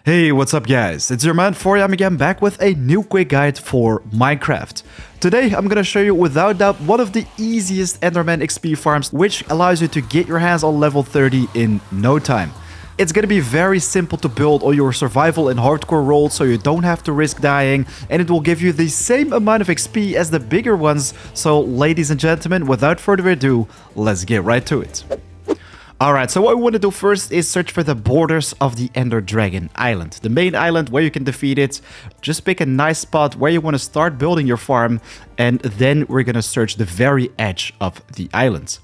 Hey, what's up guys? It's your man 4am again, back with a new quick guide for Minecraft. Today I'm gonna show you without doubt one of the easiest Enderman XP farms, which allows you to get your hands on level 30 in no time. It's gonna be very simple to build all your survival and hardcore roles, so you don't have to risk dying, and it will give you the same amount of XP as the bigger ones. So ladies and gentlemen, without further ado, let's get right to it. Alright, so what we want to do first is search for the borders of the Ender Dragon Island. The main island where you can defeat it. Just pick a nice spot where you want to start building your farm. And then we're going to search the very edge of the island.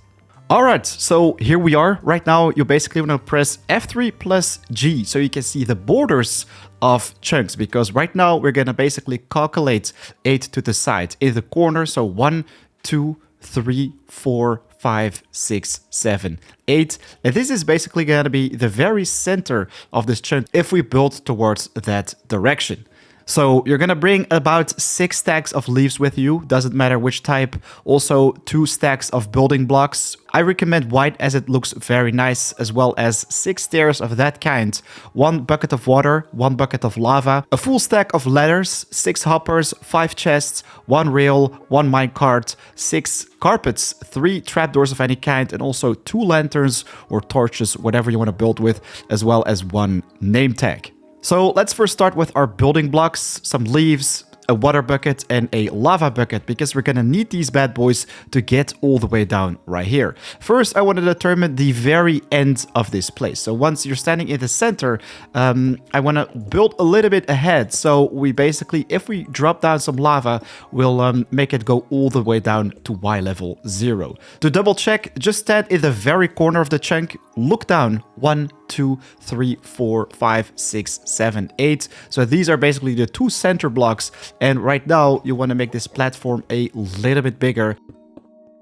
Alright, so here we are. Right now, you basically want to press F3 plus G so you can see the borders of chunks. Because right now, we're going to basically calculate 8 to the side in the corner. So 1, 2, 3, 4, 5, 6, 7, 8. And this is basically going to be the very center of this chunk if we build towards that direction. So you're going to bring about 6 stacks of leaves with you. Doesn't matter which type. Also 2 stacks of building blocks. I recommend white as it looks very nice, as well as 6 stairs of that kind. 1 bucket of water, 1 bucket of lava, a full stack of ladders, 6 hoppers, 5 chests, 1 rail, 1 minecart, 6 carpets, 3 trapdoors of any kind, and also 2 lanterns or torches, whatever you want to build with, as well as 1 name tag. So let's first start with our building blocks, some leaves, a water bucket, and a lava bucket, because we're going to need these bad boys to get all the way down right here. First, I want to determine the very end of this place. So once you're standing in the center, I want to build a little bit ahead. So we basically, if we drop down some lava, we'll make it go all the way down to Y level 0. To double check, just stand in the very corner of the chunk, look down, 1, 2, 3, 4, 5, 6, 7, 8. So these are basically the 2 center blocks. And right now, you want to make this platform a little bit bigger.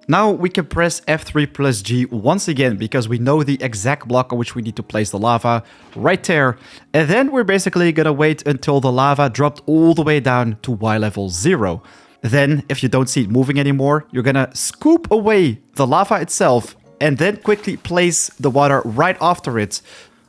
Now we can press F3 plus G once again, because we know the exact block on which we need to place the lava right there. And then we're basically going to wait until the lava dropped all the way down to Y level 0. Then, if you don't see it moving anymore, you're going to scoop away the lava itself and then quickly place the water right after it.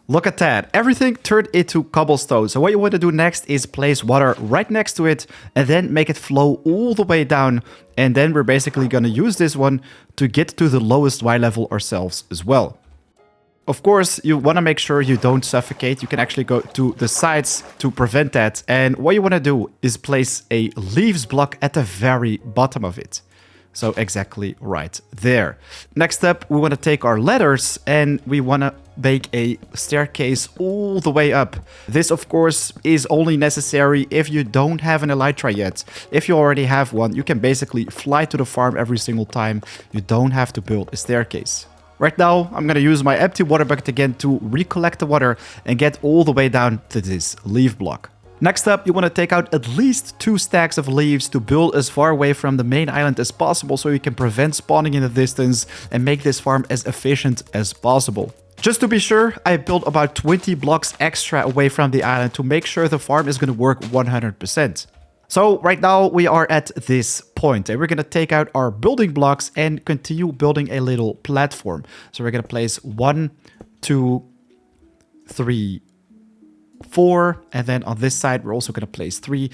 Look at that. Everything turned into cobblestone. So what you want to do next is place water right next to it and then make it flow all the way down. And then we're basically going to use this one to get to the lowest Y level ourselves as well. Of course, you want to make sure you don't suffocate. You can actually go to the sides to prevent that. And what you want to do is place a leaves block at the very bottom of it. So exactly right there. Next up, we want to take our ladders and we want to make a staircase all the way up. This, of course, is only necessary if you don't have an elytra yet. If you already have one, you can basically fly to the farm every single time. You don't have to build a staircase. Right now, I'm going to use my empty water bucket again to recollect the water and get all the way down to this leaf block. Next up, you want to take out at least 2 stacks of leaves to build as far away from the main island as possible so you can prevent spawning in the distance and make this farm as efficient as possible. Just to be sure, I built about 20 blocks extra away from the island to make sure the farm is going to work 100%. So right now we are at this point and we're going to take out our building blocks and continue building a little platform. So we're going to place 1, 2, 3, 4, and then on this side we're also going to place 3.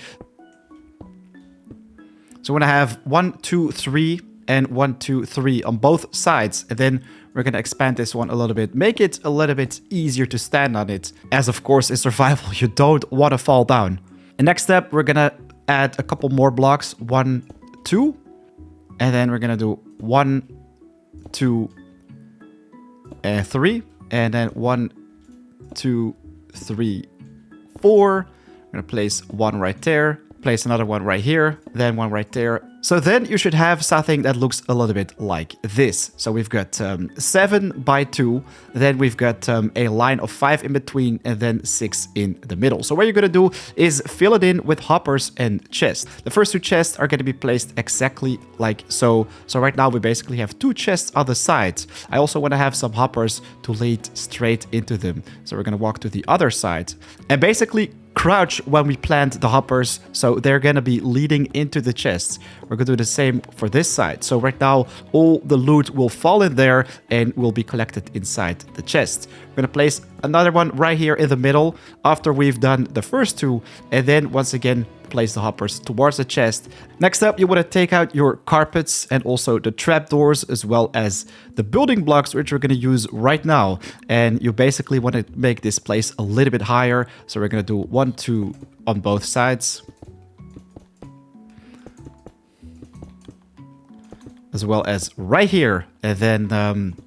So we're going to have 1, 2, 3 and 1, 2, 3 on both sides, and then we're going to expand this one a little bit, make it a little bit easier to stand on it, as of course in survival you don't want to fall down. And next step, we're going to add a couple more blocks, 1, 2, and then we're going to do 1, 2, and 3, and then 1, 2, 3, 4. I'm going to place 1 right there, place another one right here, then 1 right there. So then you should have something that looks a little bit like this. So we've got 7 by 2, then we've got a line of 5 in between, and then 6 in the middle. So what you're going to do is fill it in with hoppers and chests. The first 2 chests are going to be placed exactly like so. So right now we basically have 2 chests on the sides. I also want to have some hoppers to lead straight into them. So we're going to walk to the other side and basically crouch when we plant the hoppers, so they're gonna be leading into the chests. We're gonna do the same for this side. So right now, all the loot will fall in there and will be collected inside the chest. We're gonna place another one right here in the middle after we've done the first two, and then once again, place the hoppers towards the chest. Next up, you want to take out your carpets and also the trapdoors, as well as the building blocks, which we're going to use right now. And you basically want to make this place a little bit higher. So we're going to do 1, 2 on both sides, as well as right here. And then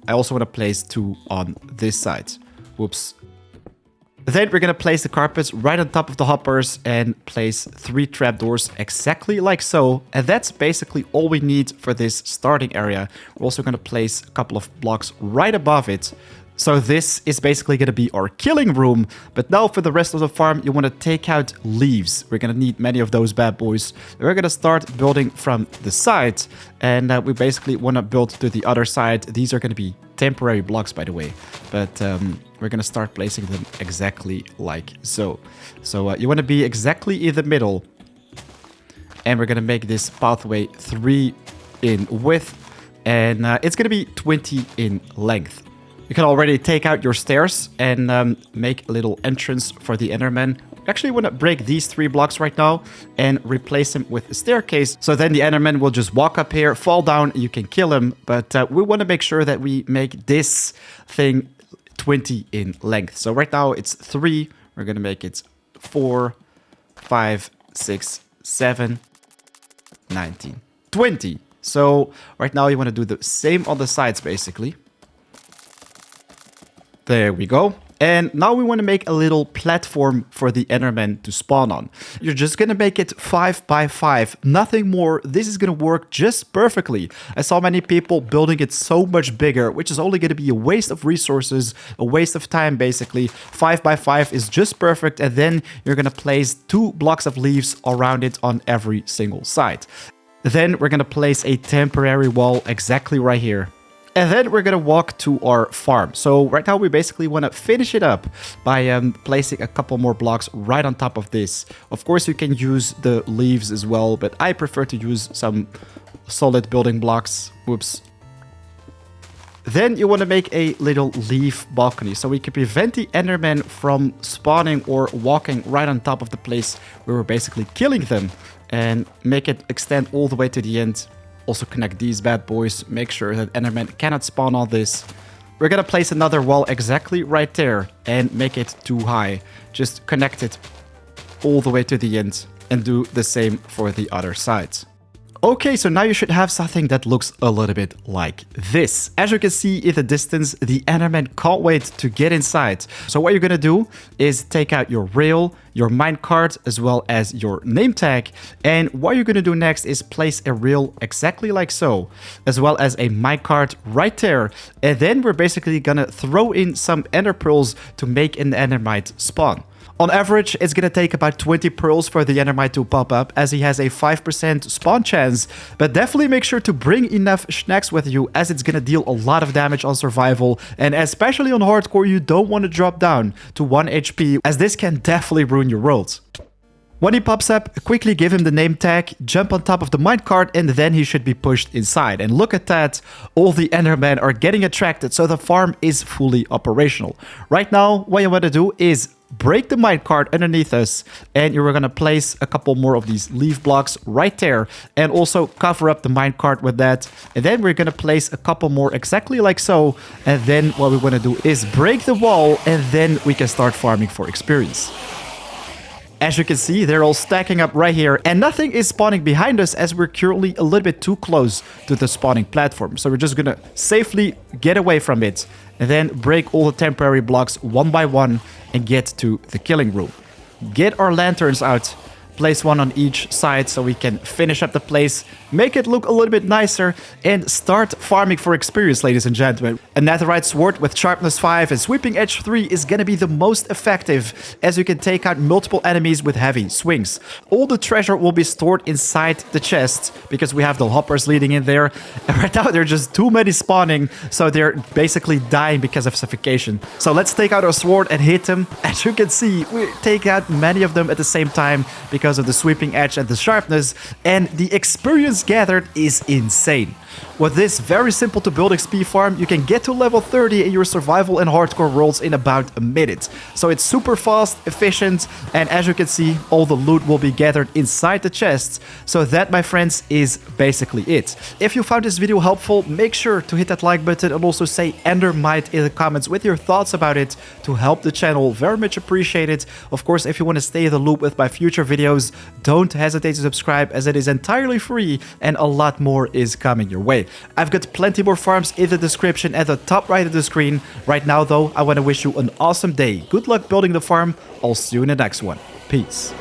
I also want to place 2 on this side. Whoops. Then we're going to place the carpets right on top of the hoppers and place 3 trapdoors exactly like so. And that's basically all we need for this starting area. We're also going to place a couple of blocks right above it. So this is basically going to be our killing room. But now for the rest of the farm, you want to take out leaves. We're going to need many of those bad boys. We're going to start building from the side. And we basically want to build to the other side. These are going to be temporary blocks, by the way. But we're going to start placing them exactly like so. So you want to be exactly in the middle. And we're going to make this pathway 3 in width. And it's going to be 20 in length. You can already take out your stairs and make a little entrance for the Enderman. Actually, want to break these 3 blocks right now and replace them with a staircase. So then the Enderman will just walk up here, fall down, and you can kill him. But we want to make sure that we make this thing 20 in length. So right now it's 3. We're going to make it 4, 5, 6, 7, 19, 20. So right now you want to do the same on the sides, basically. There we go. And now we want to make a little platform for the Enderman to spawn on. You're just going to make it 5 by 5, nothing more. This is going to work just perfectly. I saw many people building it so much bigger, which is only going to be a waste of resources, a waste of time, basically. 5 by 5 is just perfect. And then you're going to place 2 blocks of leaves around it on every single side. Then we're going to place a temporary wall exactly right here. And then we're going to walk to our farm. So right now we basically want to finish it up by placing a couple more blocks right on top of this. Of course, you can use the leaves as well, but I prefer to use some solid building blocks. Whoops. Then you want to make a little leaf balcony so we can prevent the Endermen from spawning or walking right on top of the place where we're basically killing them, and make it extend all the way to the end. Also connect these bad boys, make sure that Enderman cannot spawn on this. We're gonna place another wall exactly right there and make it too high. Just connect it all the way to the end and do the same for the other sides. Okay, so now you should have something that looks a little bit like this. As you can see in the distance, the Enderman can't wait to get inside. So what you're gonna do is take out your rail, your minecart, as well as your name tag. And what you're gonna do next is place a rail exactly like so, as well as a minecart right there. And then we're basically gonna throw in some ender pearls to make an endermite spawn. On average, it's gonna take about 20 pearls for the Endermite to pop up, as he has a 5% spawn chance. But definitely make sure to bring enough snacks with you, as it's gonna deal a lot of damage on survival. And especially on hardcore, you don't want to drop down to 1 HP, as this can definitely ruin your world. When he pops up, quickly give him the name tag, jump on top of the minecart, and then he should be pushed inside. And look at that, all the Endermen are getting attracted, so the farm is fully operational. Right now, what you want to do is break the minecart underneath us, and you're going to place a couple more of these leaf blocks right there, and also cover up the minecart with that. And then we're going to place a couple more exactly like so. And then what we want to do is break the wall, and then we can start farming for experience. As you can see, they're all stacking up right here, and nothing is spawning behind us, as we're currently a little bit too close to the spawning platform. So we're just gonna safely get away from it, and then break all the temporary blocks one by one and get to the killing room. Get our lanterns out, place one on each side so we can finish up the place, make it look a little bit nicer, and start farming for experience, ladies and gentlemen. A netherite sword with sharpness 5 and sweeping edge 3 is gonna be the most effective, as you can take out multiple enemies with heavy swings. All the treasure will be stored inside the chest, because we have the hoppers leading in there, and right now there are just too many spawning, so they're basically dying because of suffocation. So let's take out our sword and hit them. As you can see, we take out many of them at the same time because of the sweeping edge and the sharpness, and the experience gathered is insane. With this very simple to build XP farm, you can get to level 30 in your survival and hardcore worlds in about a minute. So it's super fast, efficient, and as you can see, all the loot will be gathered inside the chests. So that, my friends, is basically it. If you found this video helpful, make sure to hit that like button and also say Endermite in the comments with your thoughts about it to help the channel. Very much appreciated. Of course, if you want to stay in the loop with my future videos, don't hesitate to subscribe, as it is entirely free and a lot more is coming your way. I've got plenty more farms in the description at the top right of the screen. Right now though, I want to wish you an awesome day. Good luck building the farm. I'll see you in the next one. Peace.